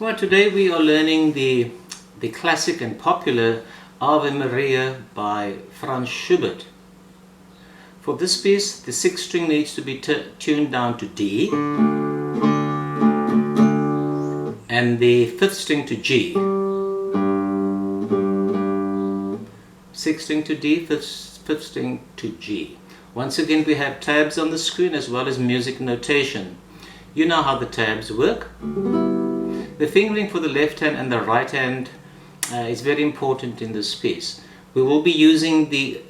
Well, today we are learning the classic and popular Ave Maria by Franz Schubert. For this piece, the sixth string needs to be tuned down to D and the fifth string to G. Sixth string to D, fifth string to G. Once again, we have tabs on the screen as well as music notation. You know how the tabs work. The fingering for the left hand and the right hand is very important in this piece. We will be using the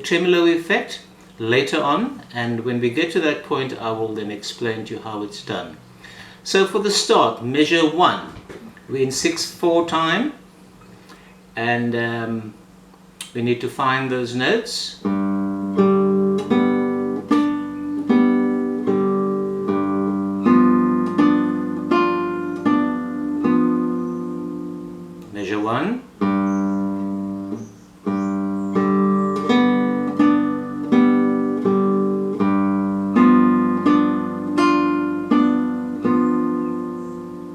tremolo effect later on, and when we get to that point I will then explain to you how it's done. So for the start, measure 1. We're in 6/4 time, and we need to find those notes. Measure 1.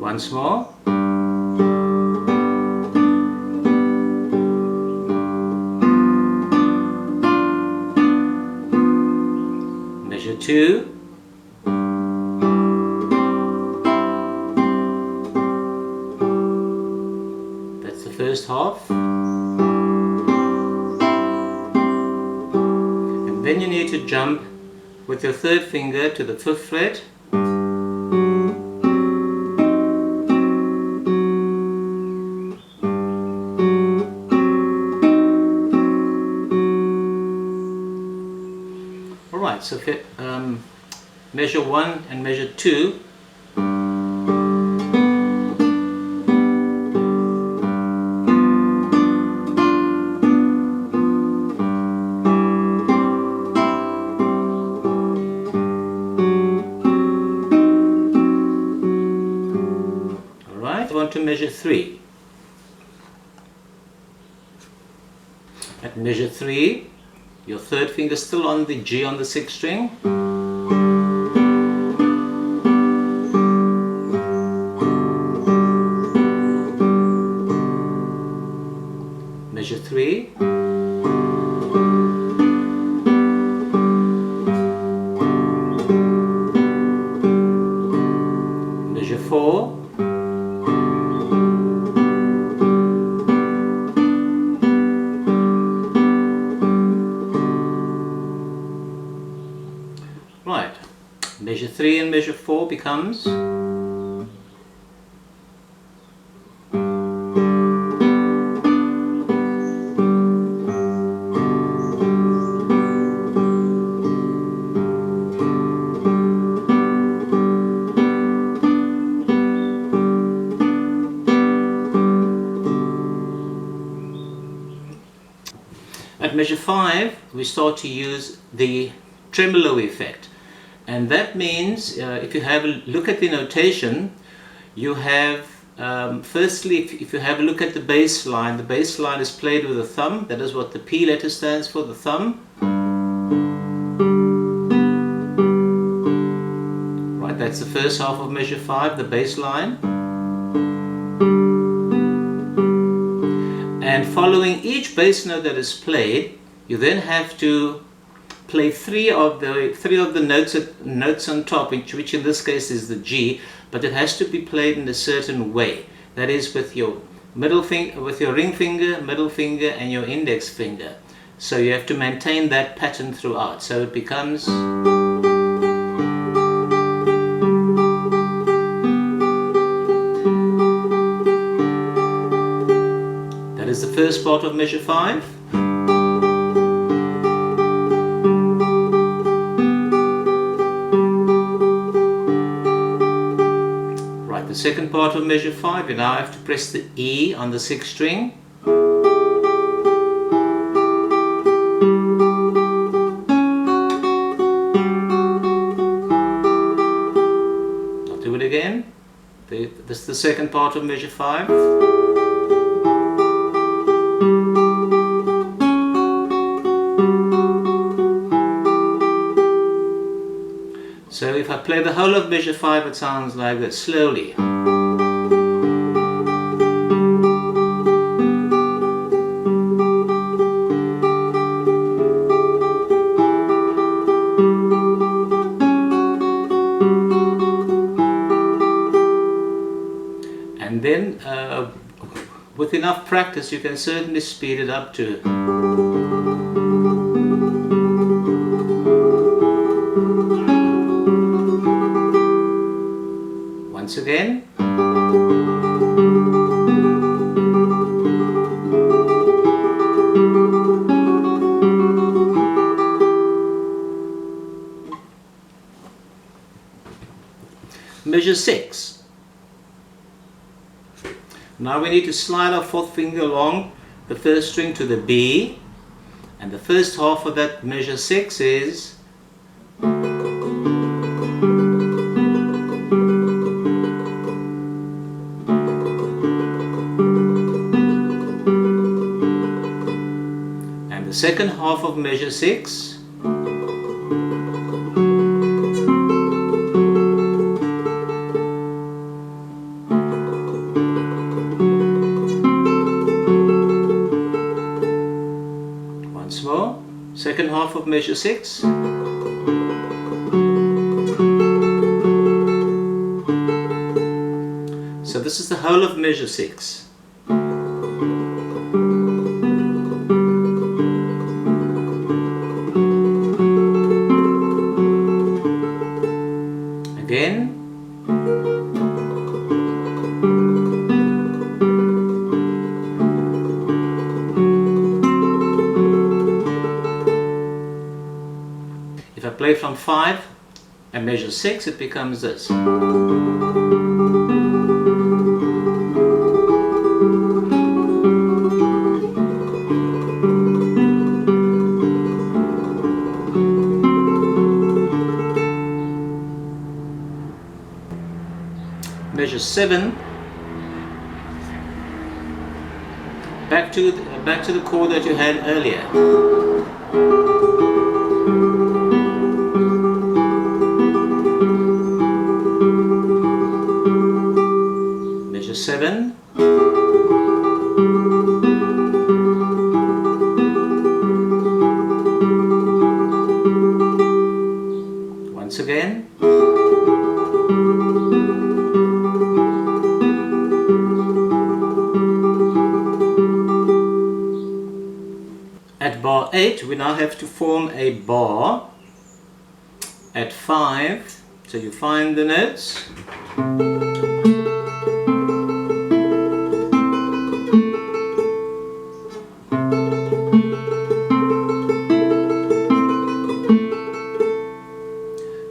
Once more. Measure 2. That's the first half. And then you need to jump with your third finger to the 5th fret. Alright, so measure 1 and measure 2. Alright, I want to measure 3. At measure 3, your third finger still on the G on the 6th string. Measure 3. Measure 4. Right, measure 3 and measure 4 becomes at measure 5 we start to use the tremolo effect. And that means, if you have a look at the notation, you have, firstly, if you have a look at the bass line is played with the thumb. That is what the P letter stands for, the thumb. Right, that's the first half of measure 5, the bass line. And following each bass note that is played, you then have to play three of the notes on top, which in this case is the G, but it has to be played in a certain way. That is with your middle finger, with your ring finger, middle finger, and your index finger. So you have to maintain that pattern throughout. So it becomes. That is the first part of measure 5. The second part of measure 5, you now have to press the E on the 6th string. I'll do it again. This is the second part of measure 5. So if I play the whole of measure 5, it sounds like this, slowly. And then, with enough practice, you can certainly speed it up to. Once again. Measure 6. Now we need to slide our fourth finger along the first string to the B, and the first half of that measure 6 is the second half of measure 6 once more, second half of measure 6 so this is the whole of measure 6. Again. If I play from 5 and measure 6, it becomes this. Measure 7, back back to the chord that you had earlier. Measure 7. Once again. At bar 8 we now have to form a bar at 5, so you find the notes.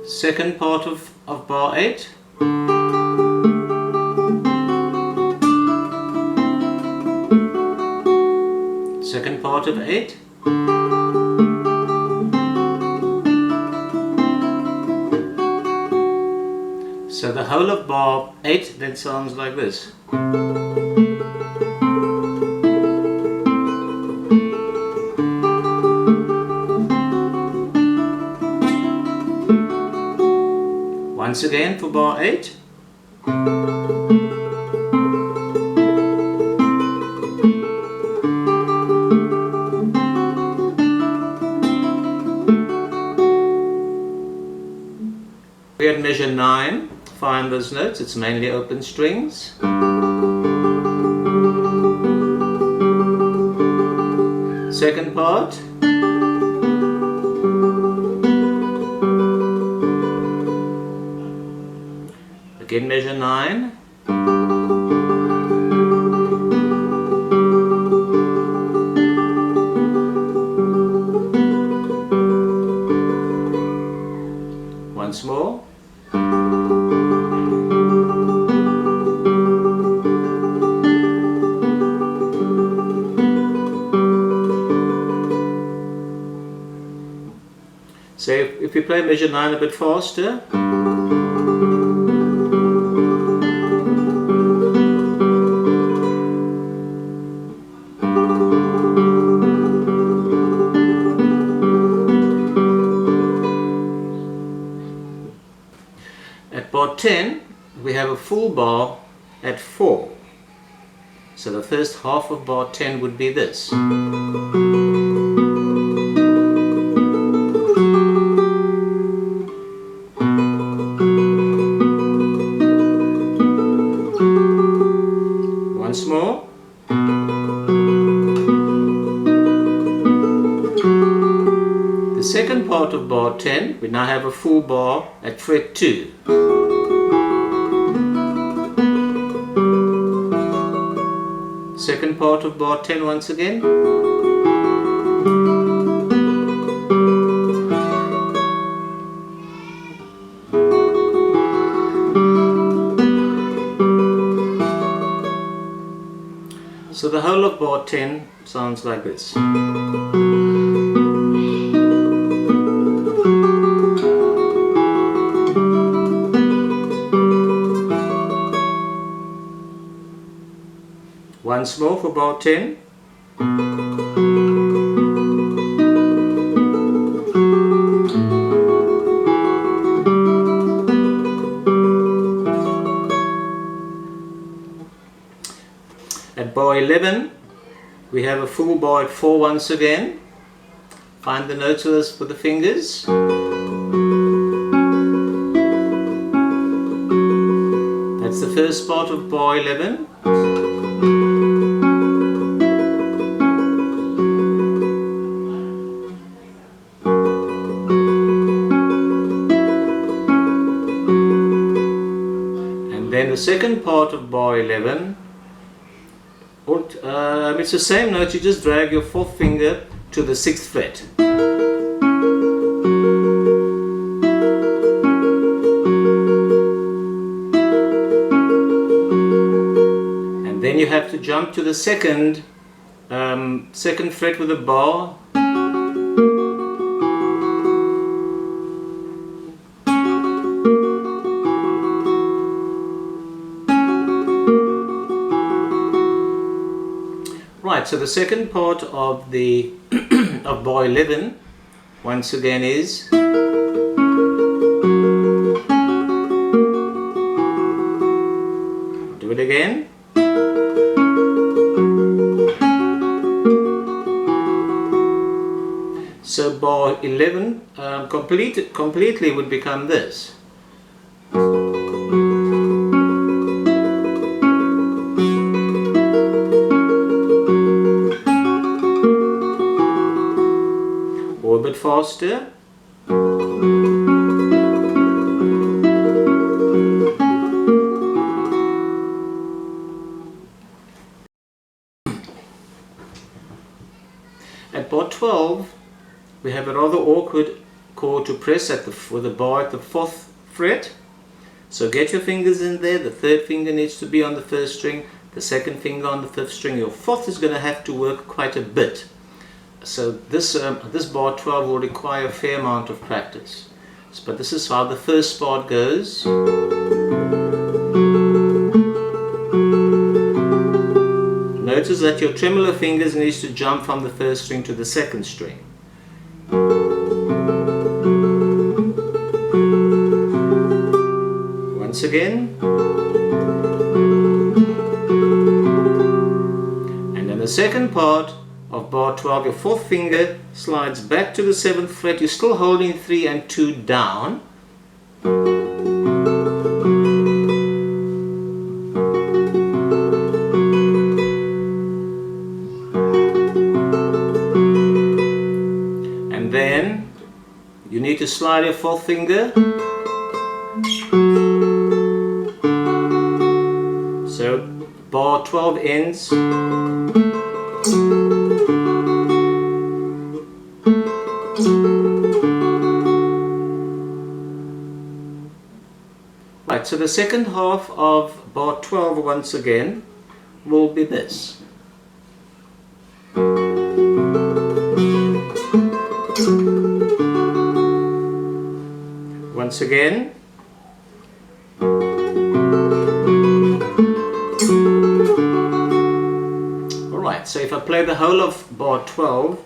Second part of bar 8. Second part of 8. So the whole of bar 8 then sounds like this. Once again for bar 8. We at measure 9, find those notes, it's mainly open strings. Second part. Again measure 9. Once more. So if we play measure 9 a bit faster. At bar 10 we have a full bar at 4. So the first half of bar 10 would be this. Once more. The second part of bar 10, we now have a full bar at fret 2. Second part of bar 10 once again. So the whole of bar 10 sounds like this. Once more for bar 10. At bar 11 we have a full bar at 4 once again. Find the notes with the fingers. That's the first part of bar 11. And then the second part of bar 11. It's the same note, you just drag your fourth finger to the 6th fret. And then you have to jump to the second fret with a bar. Right, Right, so the second part of the of bar 11 once again is do it again. So bar 11 completely would become this. Or a bit faster. At bar 12 we have a rather awkward chord to press with the bar at the 4th fret. So get your fingers in there. The 3rd finger needs to be on the 1st string, the 2nd finger on the 5th string. Your 4th is going to have to work quite a bit. So this bar 12 will require a fair amount of practice. But this is how the first part goes. Notice that your tremolo fingers needs to jump from the 1st string to the 2nd string. Once again. And then the second part of bar 12, your 4th finger slides back to the 7th fret. You're still holding 3 and 2 down. And then you need to slide your 4th finger. So bar 12 ends. Right, so the second half of bar 12 once again will be this. Once again. Alright, so if I play the whole of bar 12,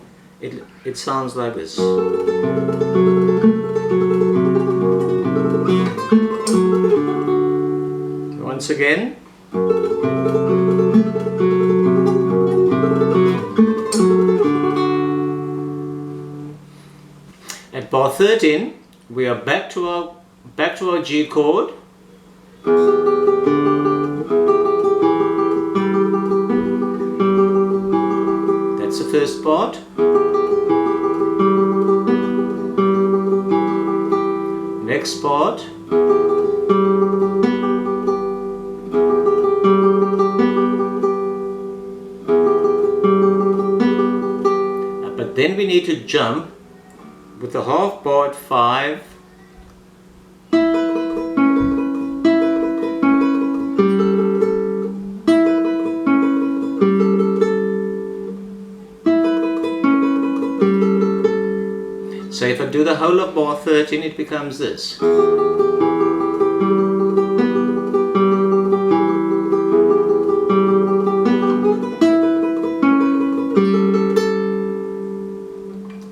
it sounds like this. Once again. At bar 13, we are back to our G chord. That's the first part. Next part. But then we need to jump with the half bar at 5. So if I do the whole of bar 13, it becomes this.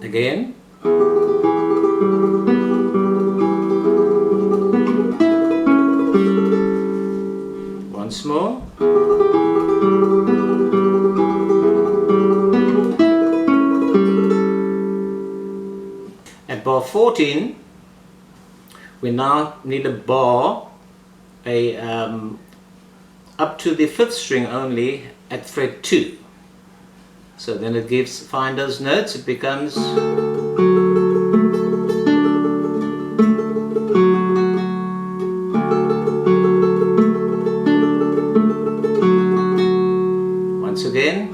Again. Once more. At bar 14, we now need a bar, up to the 5th string only at fret 2. So then it find those notes, it becomes once again.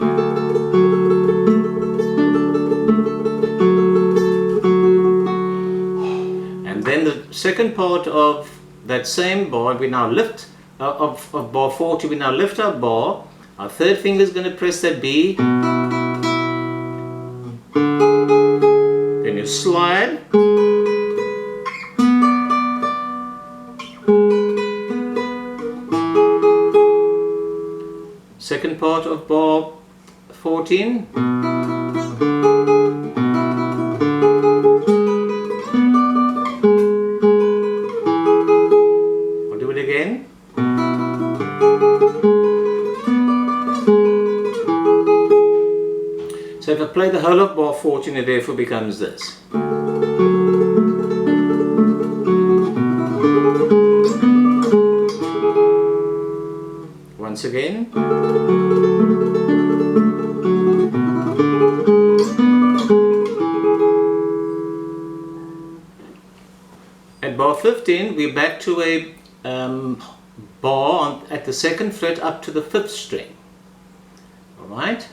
And then the second part of that same bar, we now lift, of bar 40, we now lift our bar. Our 3rd finger is going to press that B. Then you slide. Second part of bar 14. I'll do it again. So if I play the whole of bar 14, it therefore becomes this. Once again. At bar 15, we're back to a bar at the 2nd fret up to the 5th string. Alright?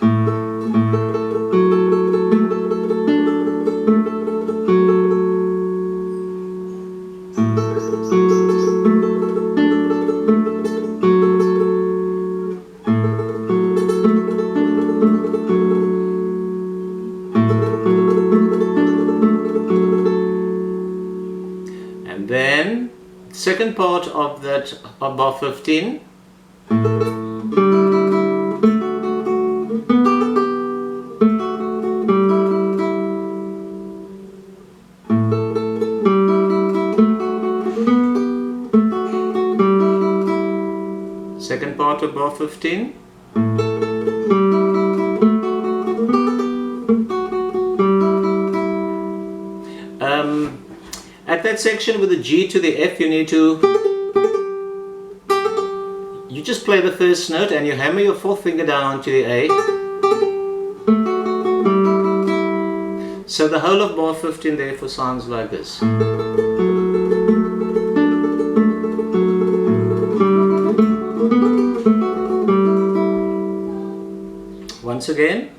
And then, second part of that of bar 15. Second part of bar 15. At that section with the G to the F, you need to, you just play the first note and you hammer your 4th finger down to the A. So the whole of bar 15 therefore sounds like this. Once again.